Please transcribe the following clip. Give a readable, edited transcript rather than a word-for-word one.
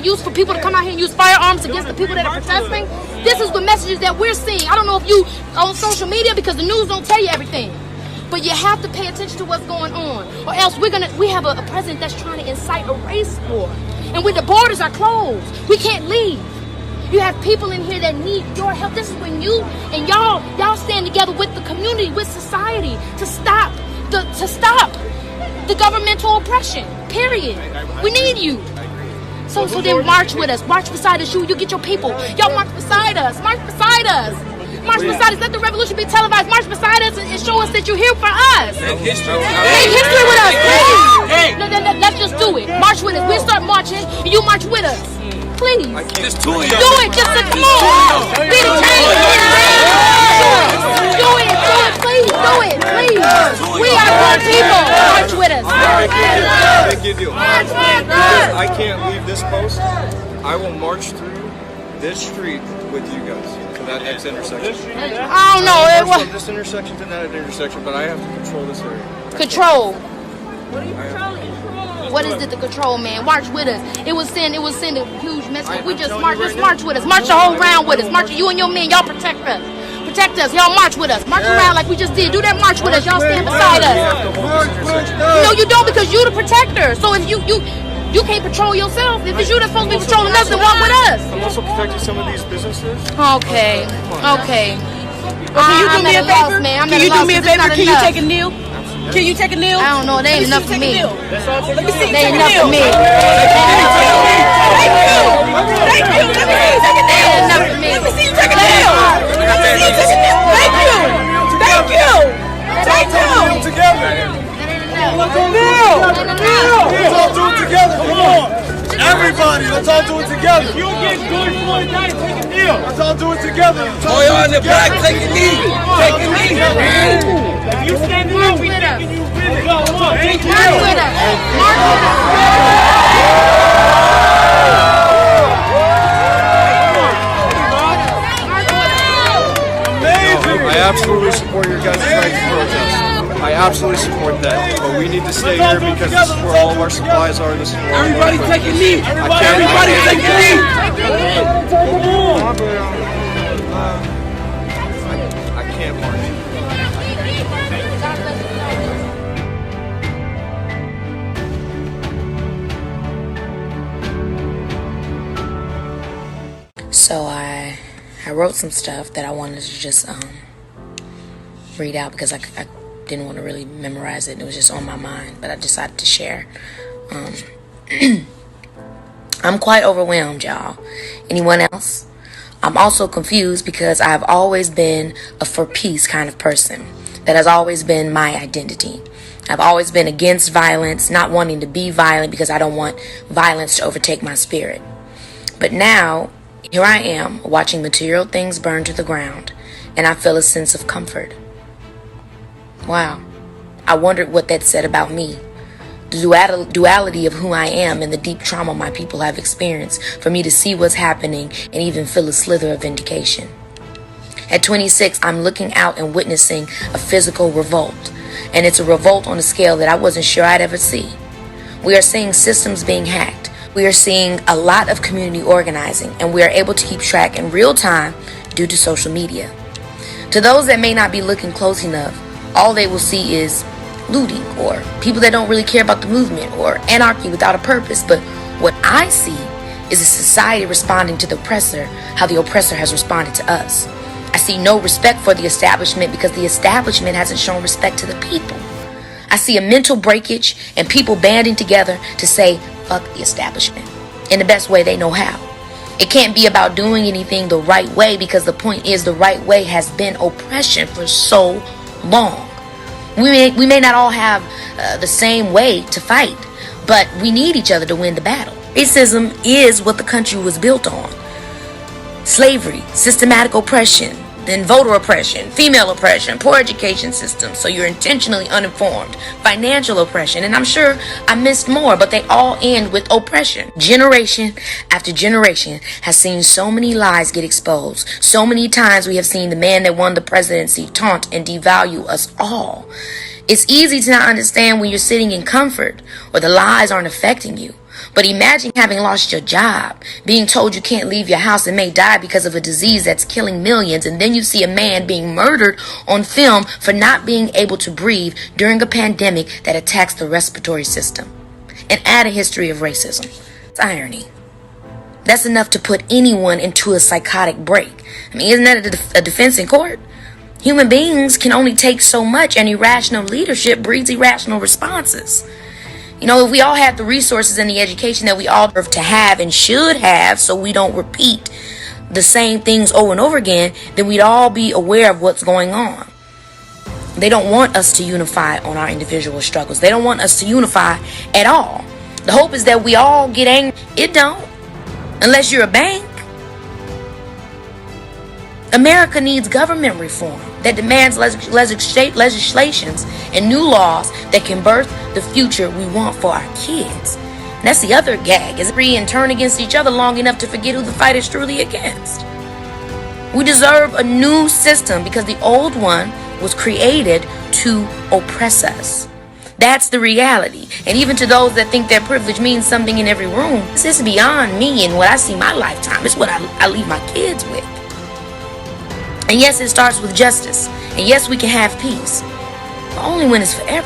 use for people to come out here and use firearms against the people that are protesting. This is the messages that we're seeing. I don't know if you on social media, because the news don't tell you everything. But you have to pay attention to what's going on, or else we have a president that's trying to incite a race war, and when the borders are closed, we can't leave. You have people in here that need your help. This is when you and y'all stand together with the community, with society, to stop the governmental oppression. Period. We need you. So then march with us. March beside us. You get your people. Y'all march beside us. March beside us. March beside us. Let the revolution be televised. March beside us and show us that you're here for us. Make history with us, please. Let's just do it. March with us. We'll start marching and you march with us. Please. Just do it. Do it. Just come on. Be the change. Do it. Please. Do it. Please. We are good people. March with us. Thank you. I can't leave this post. I will march through this street with you guys to that next intersection. I don't know. From this intersection to that intersection, but I have to control this area. Control. What are you controlling? What is it to control, man? March with us. It was send a huge message. We just march. Just march with us. March the whole round with us. March you and your men. Y'all protect us. Protect us. Y'all march with us. March around like we just did. Do that march with us. Y'all stand beside us. No, you don't, because you the protector. So if you can't patrol yourself, if it's you that's supposed to be patrolling us, then walk with us. I'm also protecting some of these businesses. Okay. Can you do me a favor? Can you do me a favor? Can you take a kneel? Can you take a kneel? I don't know. They ain't enough for me. Let me see. They ain't enough for me. Thank you. Let me see you take a kneel. They ain't enough for me. Let me see you take a kneel. Let me see you take a kneel. Thank you. Let's all do it together. Come on. Everybody, let's all do it together. You get good for the night, take a kneel. Let's all do it together. Oh, you're on the back, take a knee. Take a knee. If you standing up, we thinking you with it. Come on, take a March knee. with us. March with us. I absolutely support your guys' right to protest. I absolutely support that. But we need to stay here because this is where all of our supplies are. This is where Everybody take a knee. Everybody take a knee. I can't march. So I wrote some stuff that I wanted to just read out because I didn't want to really memorize it, and it was just on my mind, but I decided to share. I'm quite overwhelmed, y'all. Anyone else? I'm also confused because I've always been a for peace kind of person. That has always been my identity. I've always been against violence, not wanting to be violent because I don't want violence to overtake my spirit. But now, here I am, watching material things burn to the ground, and I feel a sense of comfort. Wow. I wondered what that said about me. The duality of who I am and the deep trauma my people have experienced for me to see what's happening and even feel a slither of vindication. At 26, I'm looking out and witnessing a physical revolt, and it's a revolt on a scale that I wasn't sure I'd ever see. We are seeing systems being hacked. We are seeing a lot of community organizing, and we are able to keep track in real time due to social media. To those that may not be looking close enough, all they will see is looting or people that don't really care about the movement or anarchy without a purpose. But what I see is a society responding to the oppressor how the oppressor has responded to us. I see no respect for the establishment because the establishment hasn't shown respect to the people. I see a mental breakage and people banding together to say, fuck the establishment, in the best way they know how. It can't be about doing anything the right way because the point is the right way has been oppression for so long. We may not all have the same way to fight, but we need each other to win the battle. Racism is what the country was built on. Slavery, systematic oppression, then voter oppression, female oppression, poor education system, so you're intentionally uninformed, financial oppression, and I'm sure I missed more, but they all end with oppression. Generation after generation has seen so many lies get exposed. So many times we have seen the man that won the presidency taunt and devalue us all. It's easy to not understand when you're sitting in comfort or the lies aren't affecting you. But imagine having lost your job, being told you can't leave your house and may die because of a disease that's killing millions, and then you see a man being murdered on film for not being able to breathe during a pandemic that attacks the respiratory system. And add a history of racism. It's irony. That's enough to put anyone into a psychotic break. I mean, isn't that a defense in court? Human beings can only take so much, and irrational leadership breeds irrational responses. You know, if we all had the resources and the education that we all deserve to have and should have, so we don't repeat the same things over and over again, then we'd all be aware of what's going on. They don't want us to unify on our individual struggles. They don't want us to unify at all. The hope is that we all get angry. It don't. Unless you're a bank. America needs government reform that demands legislations and new laws that can birth the future we want for our kids. And that's the other gag, is agree and turn against each other long enough to forget who the fight is truly against. We deserve a new system because the old one was created to oppress us. That's the reality. And even to those that think their privilege means something in every room, this is beyond me and what I see my lifetime. It's what I leave my kids with. And yes, it starts with justice. And yes, we can have peace. But only when it's for everyone.